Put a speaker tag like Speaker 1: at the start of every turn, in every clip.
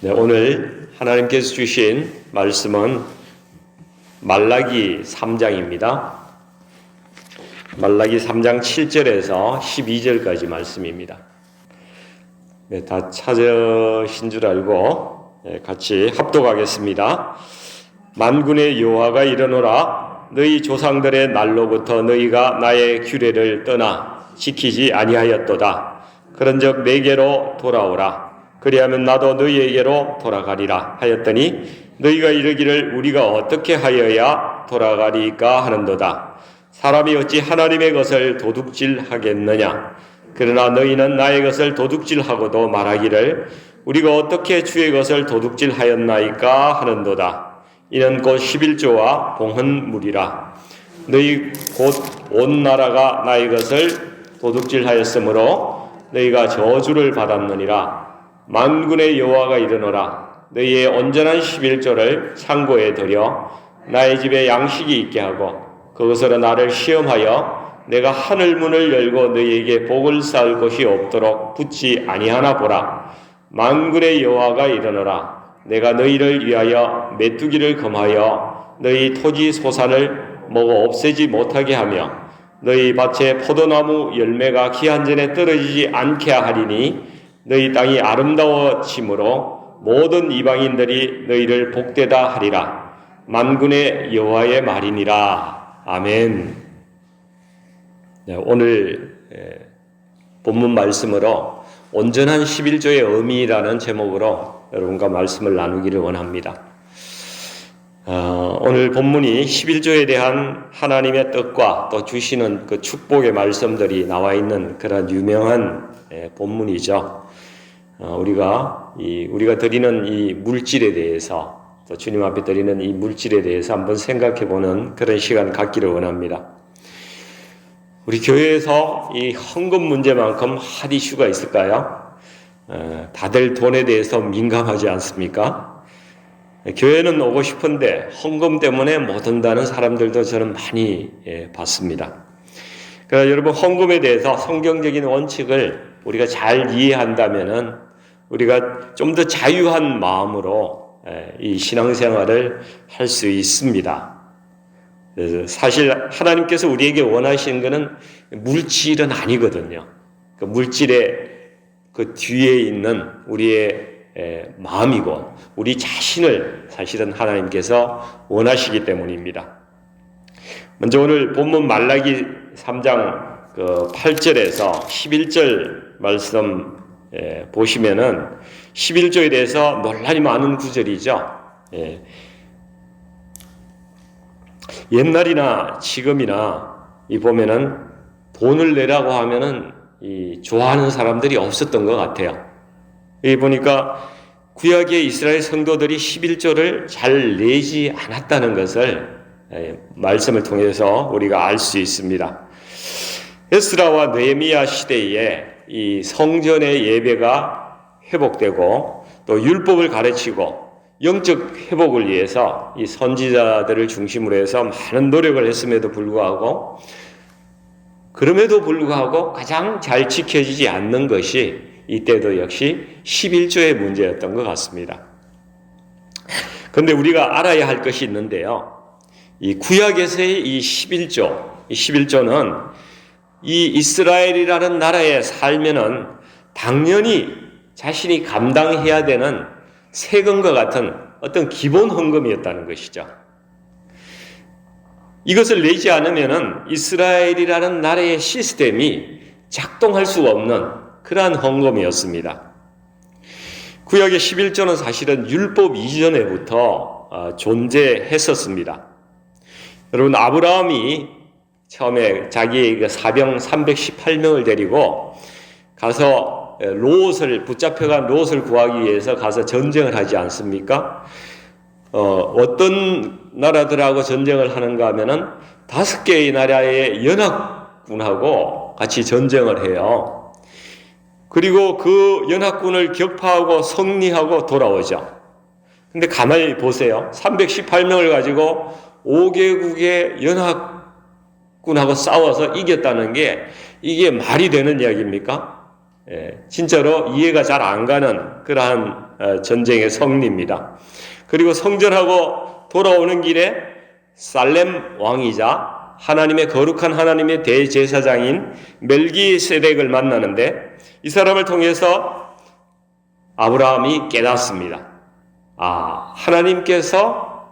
Speaker 1: 네, 오늘 하나님께서 주신 말씀은 말라기 3장입니다. 말라기 3장 7절에서 12절까지 말씀입니다. 네, 다 찾으신 줄 알고 같이 합독하겠습니다. 만군의 여호와가 이르노라. 너희 조상들의 날로부터 너희가 나의 규례를 떠나 지키지 아니하였도다. 그런즉 내게로 돌아오라. 그리하면 나도 너희에게로 돌아가리라 하였더니 너희가 이르기를 우리가 어떻게 하여야 돌아가리까 하는도다. 사람이 어찌 하나님의 것을 도둑질하겠느냐. 그러나 너희는 나의 것을 도둑질하고도 말하기를 우리가 어떻게 주의 것을 도둑질하였나이까 하는도다. 이는 곧 11조와 봉헌물이라. 너희 곧 온 나라가 나의 것을 도둑질하였으므로 너희가 저주를 받았느니라. 만군의 여호와가 이르노라. 너희의 온전한 11조를 창고에 들여 나의 집에 양식이 있게 하고 그것으로 나를 시험하여 내가 하늘 문을 열고 너희에게 복을 쌓을 곳이 없도록 붙지 아니하나 보라. 만군의 여호와가 이르노라. 내가 너희를 위하여 메뚜기를 금하여 너희 토지 소산을 먹어 없애지 못하게 하며 너희 밭에 포도나무 열매가 기한 전에 떨어지지 않게 하리니 너희 땅이 아름다워짐으로 모든 이방인들이 너희를 복되다 하리라. 만군의 여호와의 말이니라. 아멘. 네, 오늘 본문 말씀으로 온전한 11조의 의미라는 제목으로 여러분과 말씀을 나누기를 원합니다. 오늘 본문이 11조에 대한 하나님의 뜻과 또 주시는 그 축복의 말씀들이 나와 있는 그런 유명한 본문이죠. 우리가 드리는 이 물질에 대해서 또 주님 앞에 드리는 이 물질에 대해서 한번 생각해 보는 그런 시간 갖기를 원합니다. 우리 교회에서 이 헌금 문제만큼 핫 이슈가 있을까요? 다들 돈에 대해서 민감하지 않습니까? 교회는 오고 싶은데 헌금 때문에 못 온다는 사람들도 저는 많이 봤습니다. 그러나 여러분, 헌금에 대해서 성경적인 원칙을 우리가 잘 이해한다면은 우리가 좀 더 자유한 마음으로 이 신앙생활을 할 수 있습니다. 그래서 사실 하나님께서 우리에게 원하시는 것은 물질은 아니거든요. 그 물질의 그 뒤에 있는 우리의 마음이고 우리 자신을 사실은 하나님께서 원하시기 때문입니다. 먼저 오늘 본문 말라기 3장 8절에서 11절 말씀 보시면은 11조에 대해서 논란이 많은 구절이죠. 옛날이나 지금이나 보면은 돈을 내라고 하면은 좋아하는 사람들이 없었던 것 같아요. 보니까 구약의 이스라엘 성도들이 11조를 잘 내지 않았다는 것을 말씀을 통해서 우리가 알 수 있습니다. 에스라와 느헤미야 시대에 이 성전의 예배가 회복되고 또 율법을 가르치고 영적 회복을 위해서 이 선지자들을 중심으로 해서 많은 노력을 했음에도 불구하고 가장 잘 지켜지지 않는 것이 이때도 역시 11조의 문제였던 것 같습니다. 그런데 우리가 알아야 할 것이 있는데요. 이 구약에서의 이 11조는 이 이스라엘이라는 나라에 살면은 당연히 자신이 감당해야 되는 세금과 같은 어떤 기본 헌금이었다는 것이죠. 이것을 내지 않으면은 이스라엘이라는 나라의 시스템이 작동할 수가 없는 그러한 헌금이었습니다. 구약의 11조는 사실은 율법 이전에부터 존재했었습니다. 여러분, 아브라함이 처음에 자기의 사병 318명을 데리고 가서 붙잡혀간 롯을 구하기 위해서 가서 전쟁을 하지 않습니까? 어떤 나라들하고 전쟁을 하는가 하면은 5개의 나라의 연합군하고 같이 전쟁을 해요. 그리고 그 연합군을 격파하고 승리하고 돌아오죠. 근데 가만히 보세요. 318명을 가지고 5개국의 연합군하고 싸워서 이겼다는 게 이게 말이 되는 이야기입니까? 진짜로 이해가 잘 안 가는 그러한 전쟁의 성리입니다. 그리고 성전하고 돌아오는 길에 살렘 왕이자 하나님의 거룩한 하나님의 대제사장인 멜기세덱을 만나는데 이 사람을 통해서 아브라함이 깨닫습니다. 하나님께서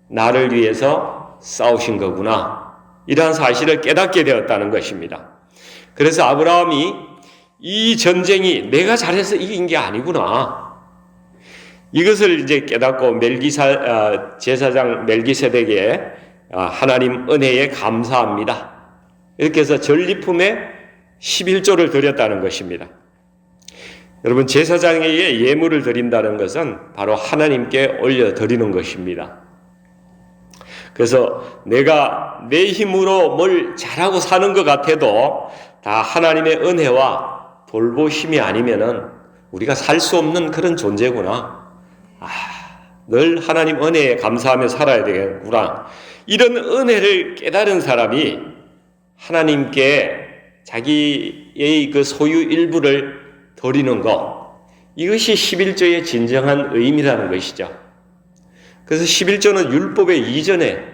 Speaker 1: 나를 위해서 싸우신 거구나. 이러한 사실을 깨닫게 되었다는 것입니다. 그래서 아브라함이 이 전쟁이 내가 잘해서 이긴 게 아니구나. 이것을 이제 깨닫고 제사장 멜기세덱의 하나님 은혜에 감사합니다. 이렇게 해서 전리품에 11조를 드렸다는 것입니다. 여러분, 제사장에게 예물을 드린다는 것은 바로 하나님께 올려드리는 것입니다. 그래서 내가 내 힘으로 뭘 잘하고 사는 것 같아도 다 하나님의 은혜와 돌보심이 아니면은 우리가 살 수 없는 그런 존재구나. 늘 하나님 은혜에 감사하며 살아야 되겠구나. 이런 은혜를 깨달은 사람이 하나님께 자기의 그 소유 일부를 드리는 것, 이것이 11조의 진정한 의미라는 것이죠. 그래서 11조는 율법의 이전에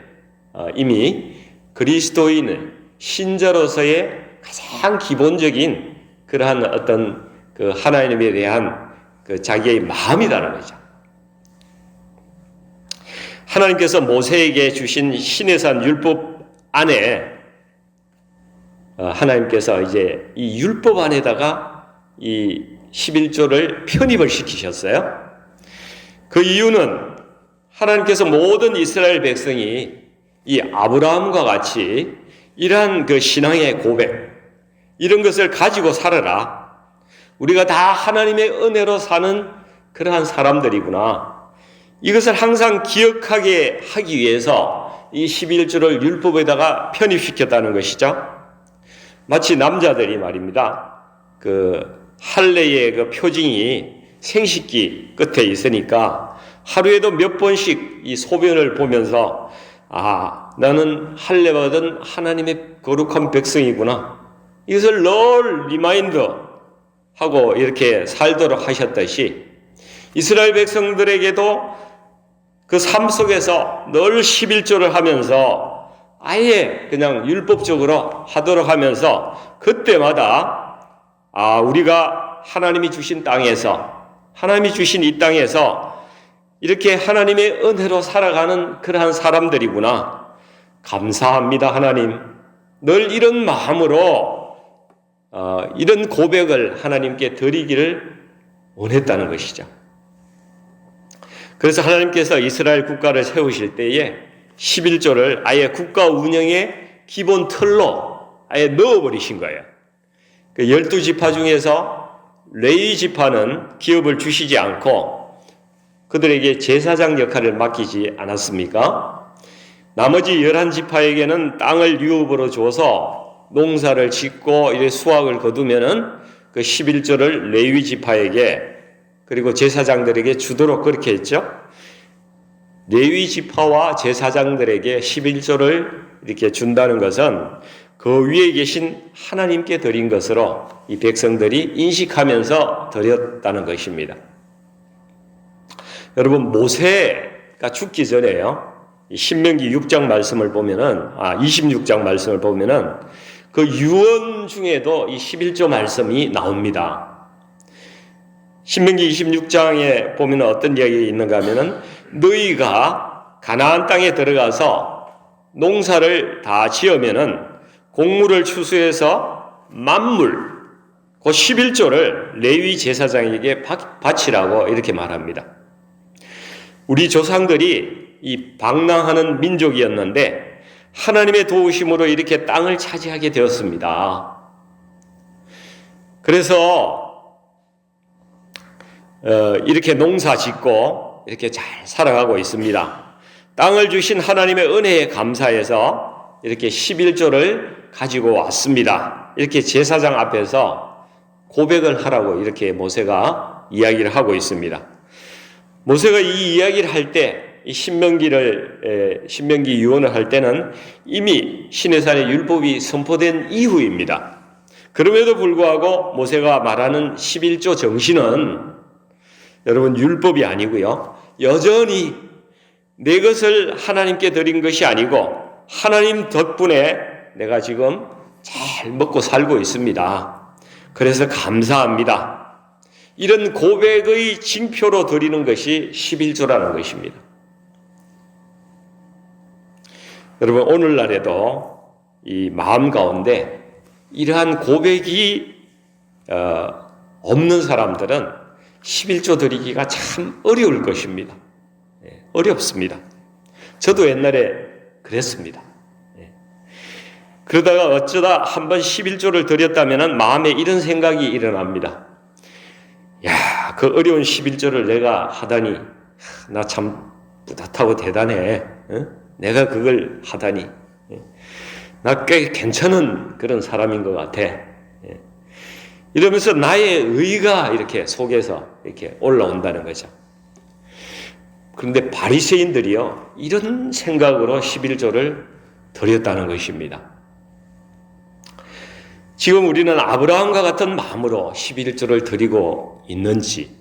Speaker 1: 이미 그리스도인의 신자로서의 가장 기본적인 그러한 어떤 그 하나님에 대한 그 자기의 마음이라는 거죠. 하나님께서 모세에게 주신 시내산 율법 안에 하나님께서 이제 이 율법 안에다가 이 11조를 편입을 시키셨어요. 그 이유는 하나님께서 모든 이스라엘 백성이 이 아브라함과 같이 이러한 그 신앙의 고백, 이런 것을 가지고 살아라. 우리가 다 하나님의 은혜로 사는 그러한 사람들이구나. 이것을 항상 기억하게 하기 위해서 이 11조를 율법에다가 편입시켰다는 것이죠. 마치 남자들이 말입니다. 그 할례의 그 표징이 생식기 끝에 있으니까 하루에도 몇 번씩 이 소변을 보면서 나는 할례 받은 하나님의 거룩한 백성이구나. 이것을 늘 리마인드 하고 이렇게 살도록 하셨듯이 이스라엘 백성들에게도 그 삶 속에서 늘 11조를 하면서 아예 그냥 율법적으로 하도록 하면서 그때마다 우리가 하나님이 주신 땅에서, 하나님이 주신 이 땅에서 이렇게 하나님의 은혜로 살아가는 그러한 사람들이구나. 감사합니다, 하나님. 늘 이런 마음으로 이런 고백을 하나님께 드리기를 원했다는 것이죠. 그래서 하나님께서 이스라엘 국가를 세우실 때에 11조를 아예 국가 운영의 기본 틀로 아예 넣어버리신 거예요. 그 12지파 중에서 레위 지파는 기업을 주시지 않고 그들에게 제사장 역할을 맡기지 않았습니까? 나머지 11지파에게는 땅을 유업으로 줘서 농사를 짓고 이래 수확을 거두면은 그 11조를 레위 지파에게 그리고 제사장들에게 주도록 그렇게 했죠. 레위 지파와 제사장들에게 11조를 이렇게 준다는 것은 그 위에 계신 하나님께 드린 것으로 이 백성들이 인식하면서 드렸다는 것입니다. 여러분, 모세가 죽기 전에요. 신명기 6장 말씀을 보면은 26장 말씀을 보면은 그 유언 중에도 이 11조 말씀이 나옵니다. 신명기 26장에 보면 어떤 이야기가 있는가 하면은 너희가 가나안 땅에 들어가서 농사를 다 지으면은 곡물을 추수해서 만물 그 11조를 레위 제사장에게 바치라고 이렇게 말합니다. 우리 조상들이 이 방랑하는 민족이었는데 하나님의 도우심으로 이렇게 땅을 차지하게 되었습니다. 그래서 이렇게 농사 짓고 이렇게 잘 살아가고 있습니다. 땅을 주신 하나님의 은혜에 감사해서 이렇게 11조를 가지고 왔습니다. 이렇게 제사장 앞에서 고백을 하라고 이렇게 모세가 이야기를 하고 있습니다. 모세가 이 이야기를 할 때, 이 신명기 유언을 할 때는 이미 시내산의 율법이 선포된 이후입니다. 그럼에도 불구하고 모세가 말하는 11조 정신은 여러분 율법이 아니고요. 여전히 내 것을 하나님께 드린 것이 아니고 하나님 덕분에 내가 지금 잘 먹고 살고 있습니다. 그래서 감사합니다. 이런 고백의 징표로 드리는 것이 11조라는 것입니다. 여러분 오늘날에도 이 마음 가운데 이러한 고백이 없는 사람들은 11조 드리기가 참 어려울 것입니다. 어렵습니다. 저도 옛날에 그랬습니다. 그러다가 어쩌다 한번 11조를 드렸다면 마음에 이런 생각이 일어납니다. 야, 그 어려운 11조를 내가 하다니 나 참 뿌듯하고 대단해. 내가 그걸 하다니 나 꽤 괜찮은 그런 사람인 것 같아. 이러면서 나의 의가 이렇게 속에서 이렇게 올라온다는 거죠. 그런데 바리새인들이요 이런 생각으로 11조를 드렸다는 것입니다. 지금 우리는 아브라함과 같은 마음으로 11조를 드리고 있는지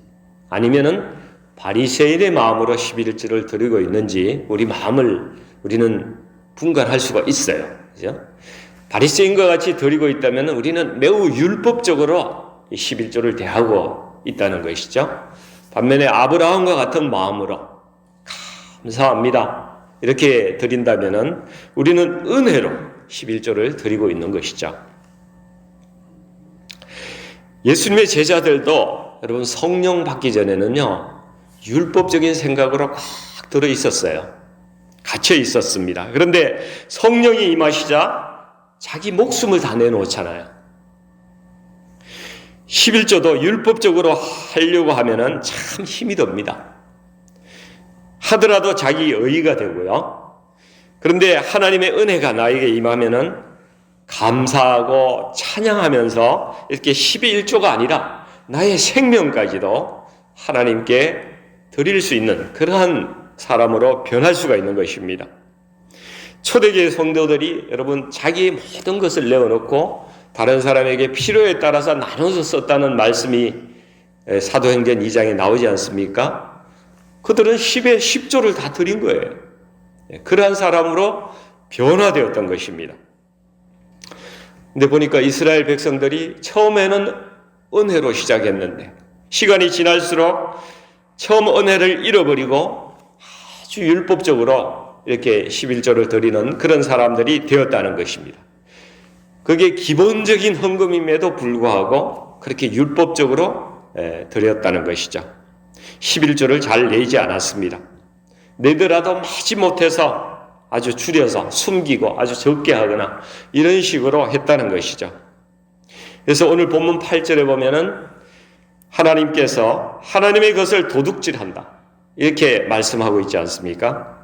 Speaker 1: 아니면은 바리새인의 마음으로 11조를 드리고 있는지 우리 마음을 우리는 분간할 수가 있어요. 그죠? 바리새인과 같이 드리고 있다면 우리는 매우 율법적으로 11조를 대하고 있다는 것이죠. 반면에 아브라함과 같은 마음으로 감사합니다 이렇게 드린다면 우리는 은혜로 11조를 드리고 있는 것이죠. 예수님의 제자들도 여러분 성령 받기 전에는요 율법적인 생각으로 꽉 들어 있었어요. 갇혀 있었습니다. 그런데 성령이 임하시자 자기 목숨을 다 내놓잖아요. 11조도 율법적으로 하려고 하면은 참 힘이 듭니다. 하더라도 자기 의의가 되고요. 그런데 하나님의 은혜가 나에게 임하면은 감사하고 찬양하면서 이렇게 11조가 아니라 나의 생명까지도 하나님께 드릴 수 있는 그러한 사람으로 변할 수가 있는 것입니다. 초대교회 성도들이 여러분 자기의 모든 것을 내어놓고 다른 사람에게 필요에 따라서 나눠서 썼다는 말씀이 사도행전 2장에 나오지 않습니까? 그들은 10에 10조를 다 드린 거예요. 그러한 사람으로 변화되었던 것입니다. 근데 보니까 이스라엘 백성들이 처음에는 은혜로 시작했는데 시간이 지날수록 처음 은혜를 잃어버리고 아주 율법적으로 이렇게 11조를 드리는 그런 사람들이 되었다는 것입니다. 그게 기본적인 헌금임에도 불구하고 그렇게 율법적으로 드렸다는 것이죠. 11조를 잘 내지 않았습니다. 내더라도 마지못해서 아주 줄여서 숨기고 아주 적게 하거나 이런 식으로 했다는 것이죠. 그래서 오늘 본문 8절에 보면은 하나님께서 하나님의 것을 도둑질한다 이렇게 말씀하고 있지 않습니까?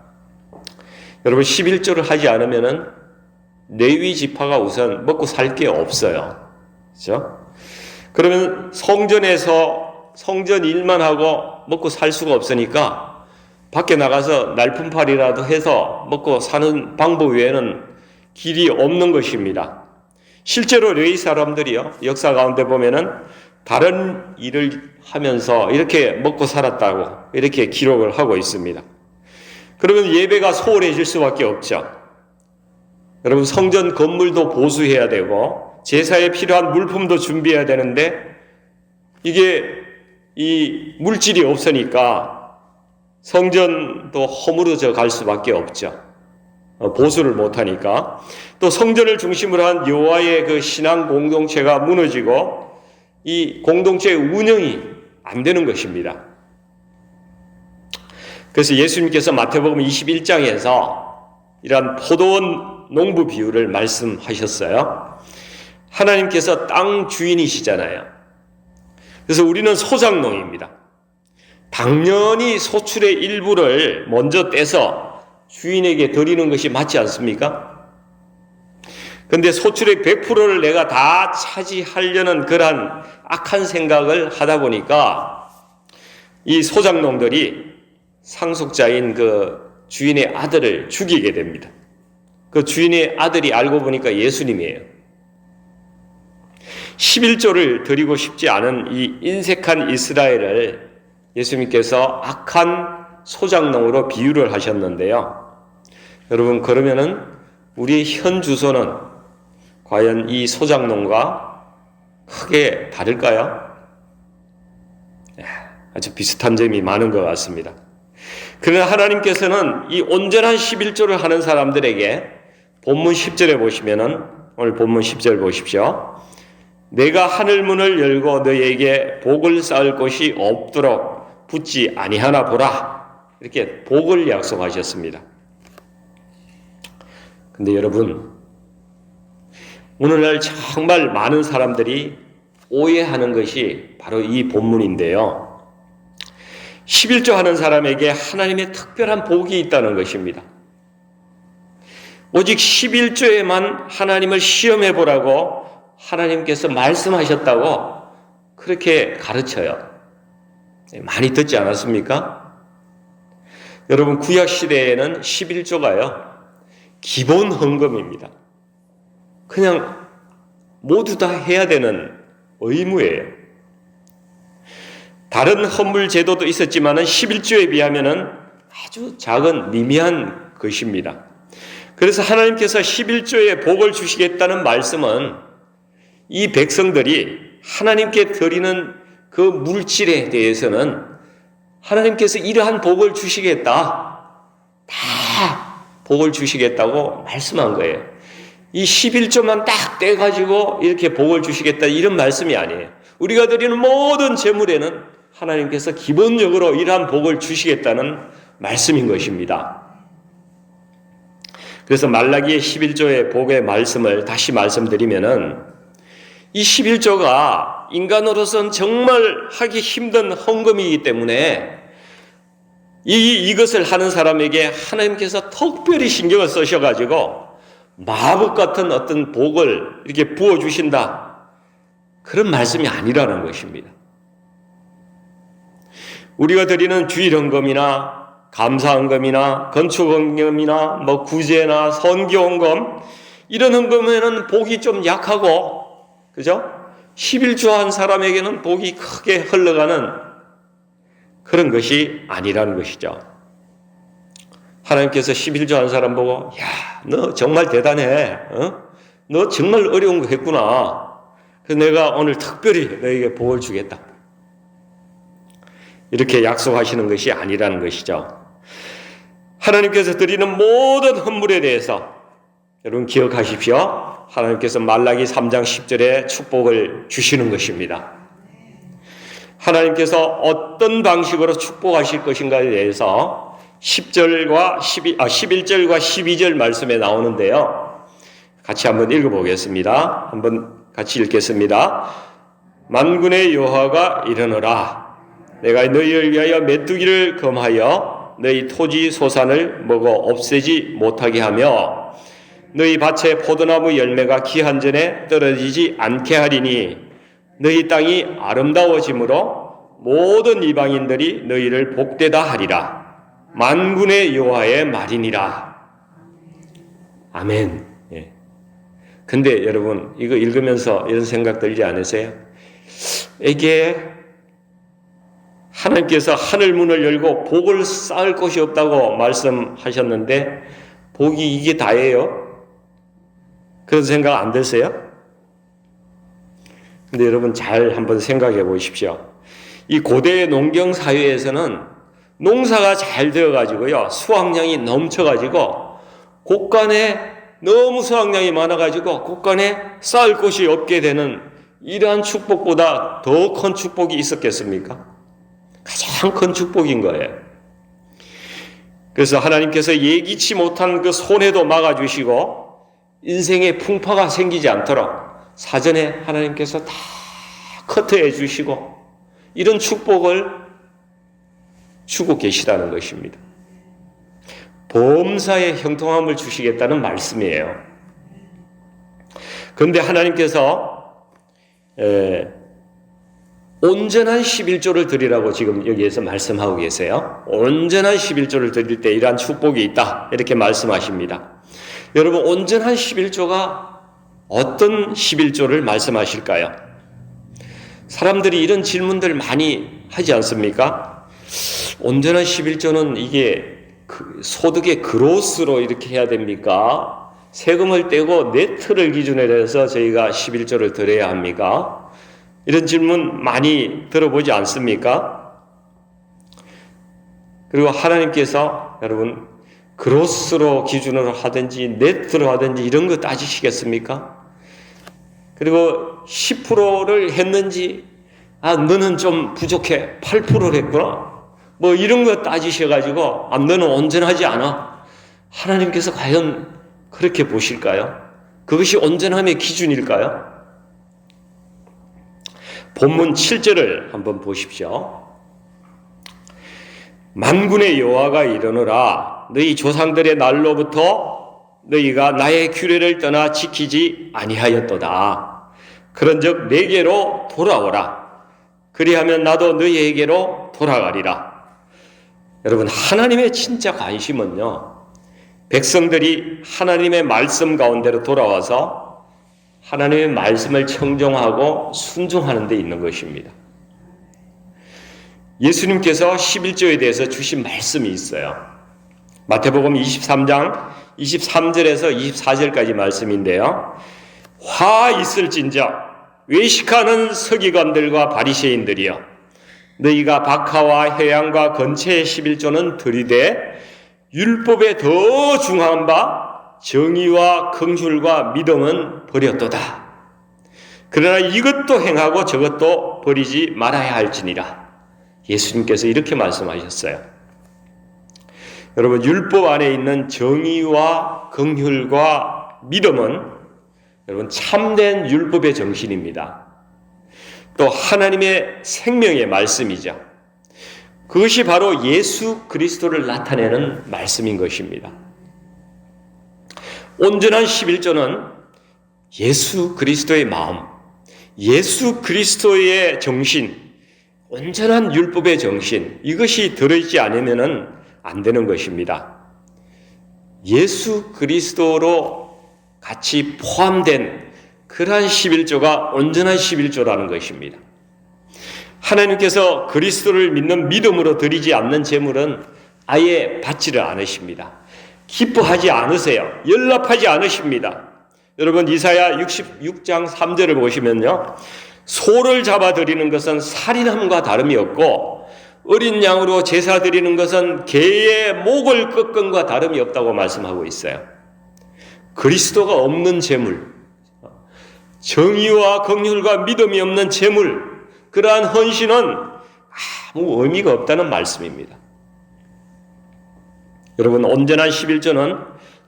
Speaker 1: 여러분 11조를 하지 않으면은 레위 지파가 우선 먹고 살 게 없어요. 그렇죠? 그러면 성전에서 성전 일만 하고 먹고 살 수가 없으니까 밖에 나가서 날품팔이라도 해서 먹고 사는 방법 외에는 길이 없는 것입니다. 실제로 레위 사람들이요 역사 가운데 보면은 다른 일을 하면서 이렇게 먹고 살았다고 이렇게 기록을 하고 있습니다. 그러면 예배가 소홀해질 수밖에 없죠. 여러분 성전 건물도 보수해야 되고 제사에 필요한 물품도 준비해야 되는데 이게 이 물질이 없으니까 성전도 허물어져 갈 수밖에 없죠. 보수를 못하니까. 또 성전을 중심으로 한 여호와의 그 신앙 공동체가 무너지고 이 공동체의 운영이 안 되는 것입니다. 그래서 예수님께서 마태복음 21장에서 이러한 포도원 농부 비유를 말씀하셨어요. 하나님께서 땅 주인이시잖아요. 그래서 우리는 소작농입니다. 당연히 소출의 일부를 먼저 떼서 주인에게 드리는 것이 맞지 않습니까? 그런데 소출의 100%를 내가 다 차지하려는 그러한 악한 생각을 하다 보니까 이 소작농들이 상속자인 그 주인의 아들을 죽이게 됩니다. 그 주인의 아들이 알고 보니까 예수님이에요. 11조를 드리고 싶지 않은 이 인색한 이스라엘을 예수님께서 악한 소작농으로 비유를 하셨는데요. 여러분, 그러면은 우리의 현 주소는 과연 이 소작농과 크게 다를까요? 아주 비슷한 점이 많은 것 같습니다. 그러나 하나님께서는 이 온전한 11조를 하는 사람들에게 본문 10절에 보시면은, 오늘 본문 10절 보십시오. 내가 하늘 문을 열고 너희에게 복을 쌓을 곳이 없도록 붙지 아니하나 보라. 이렇게 복을 약속하셨습니다. 근데 여러분, 오늘날 정말 많은 사람들이 오해하는 것이 바로 이 본문인데요. 11조 하는 사람에게 하나님의 특별한 복이 있다는 것입니다. 오직 11조에만 하나님을 시험해 보라고 하나님께서 말씀하셨다고 그렇게 가르쳐요. 많이 듣지 않았습니까? 여러분, 구약 시대에는 11조가요, 기본 헌금입니다. 그냥 모두 다 해야 되는 의무예요. 다른 헌물 제도도 있었지만은 11조에 비하면은 아주 작은 미미한 것입니다. 그래서 하나님께서 11조에 복을 주시겠다는 말씀은 이 백성들이 하나님께 드리는 그 물질에 대해서는 하나님께서 이러한 복을 주시겠다, 다 복을 주시겠다고 말씀한 거예요. 이 11조만 딱 떼가지고 이렇게 복을 주시겠다, 이런 말씀이 아니에요. 우리가 드리는 모든 재물에는 하나님께서 기본적으로 이러한 복을 주시겠다는 말씀인 것입니다. 그래서 말라기의 11조의 복의 말씀을 다시 말씀드리면은, 이 11조가 인간으로서는 정말 하기 힘든 헌금이기 때문에 이것을 하는 사람에게 하나님께서 특별히 신경을 쓰셔가지고 마법 같은 어떤 복을 이렇게 부어주신다, 그런 말씀이 아니라는 것입니다. 우리가 드리는 주일헌금이나 감사헌금이나 건축헌금이나 구제나 선교헌금, 이런 헌금에는 복이 좀 약하고, 그죠? 11조 한 사람에게는 복이 크게 흘러가는 그런 것이 아니라는 것이죠. 하나님께서 11조 한 사람 보고, 야, 너 정말 대단해. 너 정말 어려운 거 했구나. 그래서 내가 오늘 특별히 너에게 복을 주겠다, 이렇게 약속하시는 것이 아니라는 것이죠. 하나님께서 드리는 모든 헌물에 대해서 여러분 기억하십시오. 하나님께서 말라기 3장 10절에 축복을 주시는 것입니다. 하나님께서 어떤 방식으로 축복하실 것인가에 대해서 11절과 12절 말씀에 나오는데요. 같이 한번 읽어보겠습니다. 한번 같이 읽겠습니다. 만군의 여호와가 이르노라. 내가 너희를 위하여 메뚜기를 금하여 너희 토지 소산을 먹어 없애지 못하게 하며 너희 밭에 포도나무 열매가 기한전에 떨어지지 않게 하리니 너희 땅이 아름다워짐으로 모든 이방인들이 너희를 복되다 하리라. 만군의 여호와의 말이니라. 아멘. 예. 근데 여러분, 이거 읽으면서 이런 생각 들지 않으세요? 이게 하나님께서 하늘 문을 열고 복을 쌓을 곳이 없다고 말씀하셨는데 복이 이게 다예요? 그런 생각 안 드세요? 근데 여러분 잘 한번 생각해 보십시오. 이 고대 농경 사회에서는 농사가 잘 되어가지고요, 수확량이 넘쳐가지고 곳간에 너무 수확량이 많아가지고 곳간에 쌓을 곳이 없게 되는 이러한 축복보다 더 큰 축복이 있었겠습니까? 가장 큰 축복인 거예요. 그래서 하나님께서 예기치 못한 그 손해도 막아주시고 인생에 풍파가 생기지 않도록 사전에 하나님께서 다 커트해 주시고 이런 축복을 주고 계시다는 것입니다. 범사에 형통함을 주시겠다는 말씀이에요. 그런데 하나님께서 온전한 11조를 드리라고 지금 여기에서 말씀하고 계세요. 온전한 11조를 드릴 때 이러한 축복이 있다, 이렇게 말씀하십니다. 여러분, 온전한 11조가 어떤 11조를 말씀하실까요? 사람들이 이런 질문들 많이 하지 않습니까? 온전한 11조는 이게 소득의 그로스로 이렇게 해야 됩니까? 세금을 떼고 네트를 기준으로 해서 저희가 11조를 드려야 합니까? 이런 질문 많이 들어보지 않습니까? 그리고 하나님께서 여러분 그로스로 기준으로 하든지 네트로 하든지 이런 거 따지시겠습니까? 그리고 10%를 했는지 너는 좀 부족해 8%를 했구나 뭐 이런 거 따지셔가지고 너는 온전하지 않아. 하나님께서 과연 그렇게 보실까요? 그것이 온전함의 기준일까요? 본문 7절을 한번 보십시오. 만군의 여호와가 이르노라 너희 조상들의 날로부터 너희가 나의 규례를 떠나 지키지 아니하였도다. 그런즉 내게로 돌아오라. 그리하면 나도 너희에게로 돌아가리라. 여러분 하나님의 진짜 관심은요. 백성들이 하나님의 말씀 가운데로 돌아와서 하나님의 말씀을 청종하고 순종하는 데 있는 것입니다. 예수님께서 11조에 대해서 주신 말씀이 있어요. 마태복음 23장 23절에서 24절까지 말씀인데요. 화 있을진저 외식하는 서기관들과 바리새인들이여 너희가 박하와 회양과 건채의 11조는 들이되 율법에 더 중요한 바 정의와 긍휼과 믿음은 버렸도다. 그러나 이것도 행하고 저것도 버리지 말아야 할지니라. 예수님께서 이렇게 말씀하셨어요. 여러분 율법 안에 있는 정의와 긍휼과 믿음은 여러분 참된 율법의 정신입니다. 또 하나님의 생명의 말씀이죠. 그것이 바로 예수 그리스도를 나타내는 말씀인 것입니다. 온전한 11조는 예수 그리스도의 마음, 예수 그리스도의 정신, 온전한 율법의 정신, 이것이 들어있지 않으면 안 되는 것입니다. 예수 그리스도로 같이 포함된 그러한 11조가 온전한 11조라는 것입니다. 하나님께서 그리스도를 믿는 믿음으로 드리지 않는 제물은 아예 받지를 않으십니다. 기뻐하지 않으세요. 연락하지 않으십니다. 여러분 이사야 66장 3절을 보시면요. 소를 잡아 드리는 것은 살인함과 다름이 없고 어린 양으로 제사 드리는 것은 개의 목을 꺾음과 다름이 없다고 말씀하고 있어요. 그리스도가 없는 제물, 정의와 긍휼과 믿음이 없는 제물, 그러한 헌신은 아무 의미가 없다는 말씀입니다. 여러분 온전한 11조는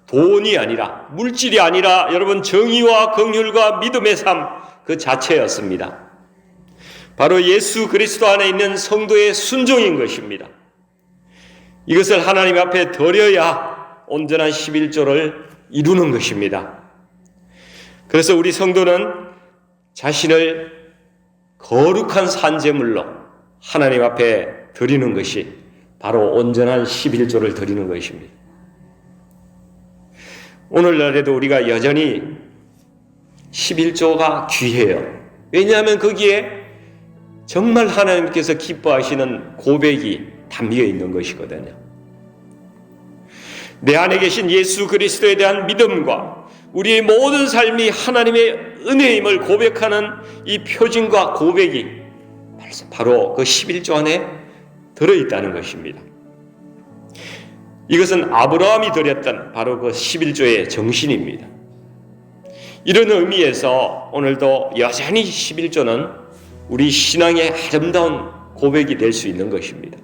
Speaker 1: 돈이 아니라 물질이 아니라 여러분 정의와 긍휼과 믿음의 삶 그 자체였습니다. 바로 예수 그리스도 안에 있는 성도의 순종인 것입니다. 이것을 하나님 앞에 드려야 온전한 11조를 이루는 것입니다. 그래서 우리 성도는 자신을 거룩한 산제물로 하나님 앞에 드리는 것이 바로 온전한 11조를 드리는 것입니다. 오늘날에도 우리가 여전히 11조가 귀해요. 왜냐하면 거기에 정말 하나님께서 기뻐하시는 고백이 담겨 있는 것이거든요. 내 안에 계신 예수 그리스도에 대한 믿음과 우리의 모든 삶이 하나님의 은혜임을 고백하는 이 표징과 고백이 바로 그 11조 안에 들어있다는 것입니다. 이것은 아브라함이 드렸던 바로 그 11조의 정신입니다. 이런 의미에서 오늘도 여전히 11조는 우리 신앙의 아름다운 고백이 될 수 있는 것입니다.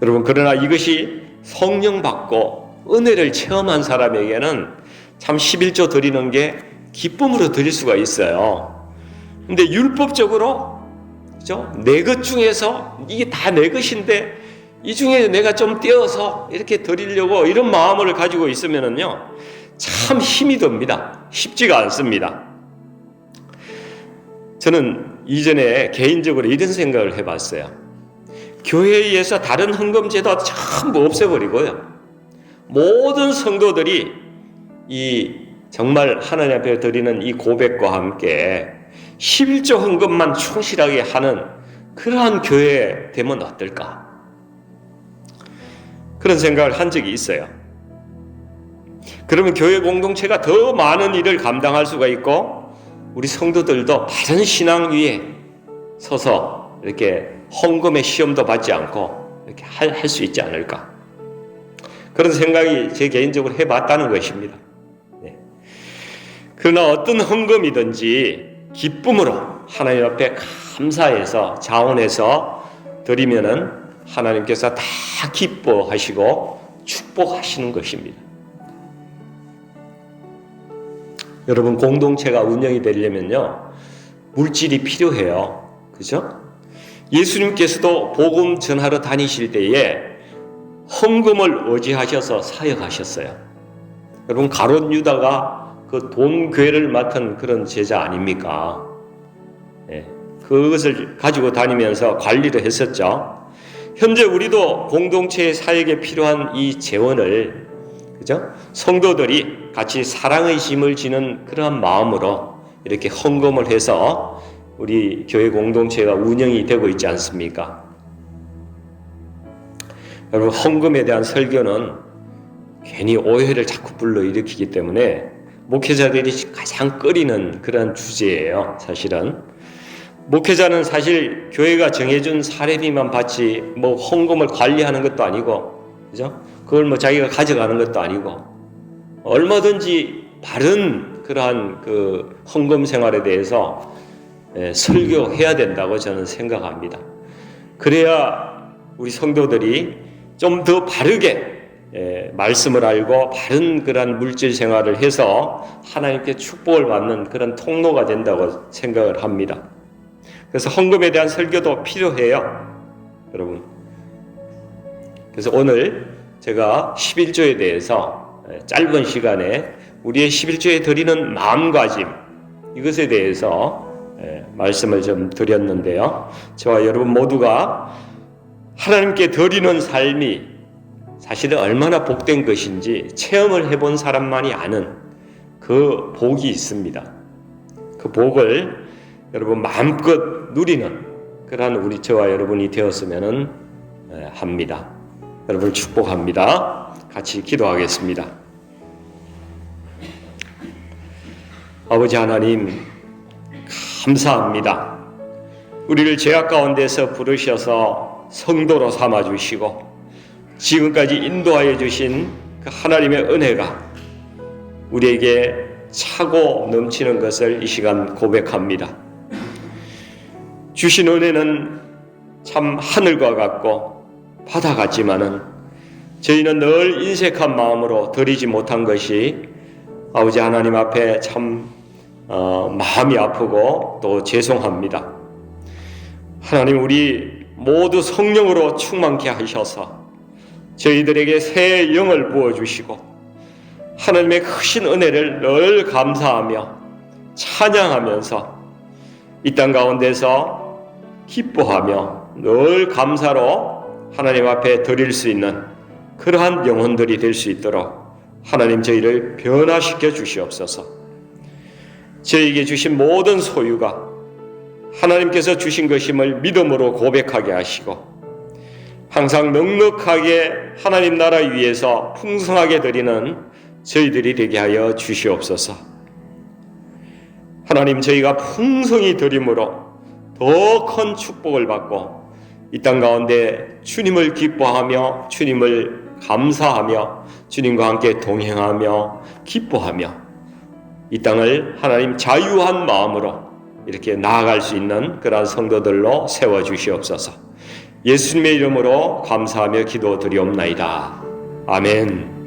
Speaker 1: 여러분 그러나 이것이 성령 받고 은혜를 체험한 사람에게는 참 11조 드리는 게 기쁨으로 드릴 수가 있어요. 근데 율법적으로 그죠? 내 것 중에서 이게 다 내 것인데 이 중에 내가 좀 떼어서 이렇게 드리려고 이런 마음을 가지고 있으면은요 참 힘이 듭니다. 쉽지가 않습니다. 저는 이전에 개인적으로 이런 생각을 해봤어요. 교회에서 다른 헌금제도 전부 없애버리고요. 모든 성도들이 이 정말 하나님 앞에 드리는 이 고백과 함께 11조 헌금만 충실하게 하는 그러한 교회 되면 어떨까? 그런 생각을 한 적이 있어요. 그러면 교회 공동체가 더 많은 일을 감당할 수가 있고 우리 성도들도 바른 신앙 위에 서서 이렇게 헌금의 시험도 받지 않고 이렇게 할 수 있지 않을까? 그런 생각이 제 개인적으로 해봤다는 것입니다. 네. 그러나 어떤 헌금이든지 기쁨으로 하나님 앞에 감사해서 자원해서 드리면은 하나님께서 다 기뻐하시고 축복하시는 것입니다. 여러분, 공동체가 운영이 되려면요 물질이 필요해요. 그죠? 예수님께서도 복음 전하러 다니실 때에 헌금을 의지하셔서 사역하셨어요. 여러분, 가룟 유다가 그 돈괴를 맡은 그런 제자 아닙니까? 네. 그것을 가지고 다니면서 관리를 했었죠. 현재 우리도 공동체의 사역에 필요한 이 재원을, 그죠? 성도들이 같이 사랑의 짐을 지는 그러한 마음으로 이렇게 헌금을 해서 우리 교회 공동체가 운영이 되고 있지 않습니까? 여러분, 헌금에 대한 설교는 괜히 오해를 자꾸 불러일으키기 때문에 목회자들이 가장 꺼리는 그런 주제예요. 사실은 목회자는 사실 교회가 정해준 사례비만 받지 뭐 헌금을 관리하는 것도 아니고, 그죠? 그걸 뭐 자기가 가져가는 것도 아니고, 얼마든지 바른 그러한 그 헌금 생활에 대해서 설교해야 된다고 저는 생각합니다. 그래야 우리 성도들이 좀 더 바르게 말씀을 알고 바른 그런 물질 생활을 해서 하나님께 축복을 받는 그런 통로가 된다고 생각을 합니다. 그래서 헌금에 대한 설교도 필요해요, 여러분. 그래서 오늘 제가 11조에 대해서 짧은 시간에 우리의 11조에 드리는 마음가짐, 이것에 대해서 말씀을 좀 드렸는데요. 저와 여러분 모두가 하나님께 드리는 삶이 사실은 얼마나 복된 것인지 체험을 해본 사람만이 아는 그 복이 있습니다. 그 복을 여러분 마음껏 누리는 그러한 우리 저와 여러분이 되었으면 합니다. 여러분을 축복합니다. 같이 기도하겠습니다. 아버지 하나님, 감사합니다. 우리를 죄악 가운데서 부르셔서 성도로 삼아주시고 지금까지 인도하여 주신 그 하나님의 은혜가 우리에게 차고 넘치는 것을 이 시간 고백합니다. 주신 은혜는 참 하늘과 같고 바다 같지만은 저희는 늘 인색한 마음으로 드리지 못한 것이 아버지 하나님 앞에 참 마음이 아프고 또 죄송합니다. 하나님, 우리 모두 성령으로 충만케 하셔서 저희들에게 새 영을 부어주시고 하나님의 크신 은혜를 늘 감사하며 찬양하면서 이 땅 가운데서 기뻐하며 늘 감사로 하나님 앞에 드릴 수 있는 그러한 영혼들이 될 수 있도록 하나님 저희를 변화시켜 주시옵소서. 저희에게 주신 모든 소유가 하나님께서 주신 것임을 믿음으로 고백하게 하시고 항상 넉넉하게 하나님 나라 위에서 풍성하게 드리는 저희들이 되게 하여 주시옵소서. 하나님, 저희가 풍성히 드림으로 더 큰 축복을 받고 이 땅 가운데 주님을 기뻐하며 주님을 감사하며 주님과 함께 동행하며 기뻐하며 이 땅을 하나님 자유한 마음으로 이렇게 나아갈 수 있는 그러한 성도들로 세워주시옵소서. 예수님의 이름으로 감사하며 기도드리옵나이다. 아멘.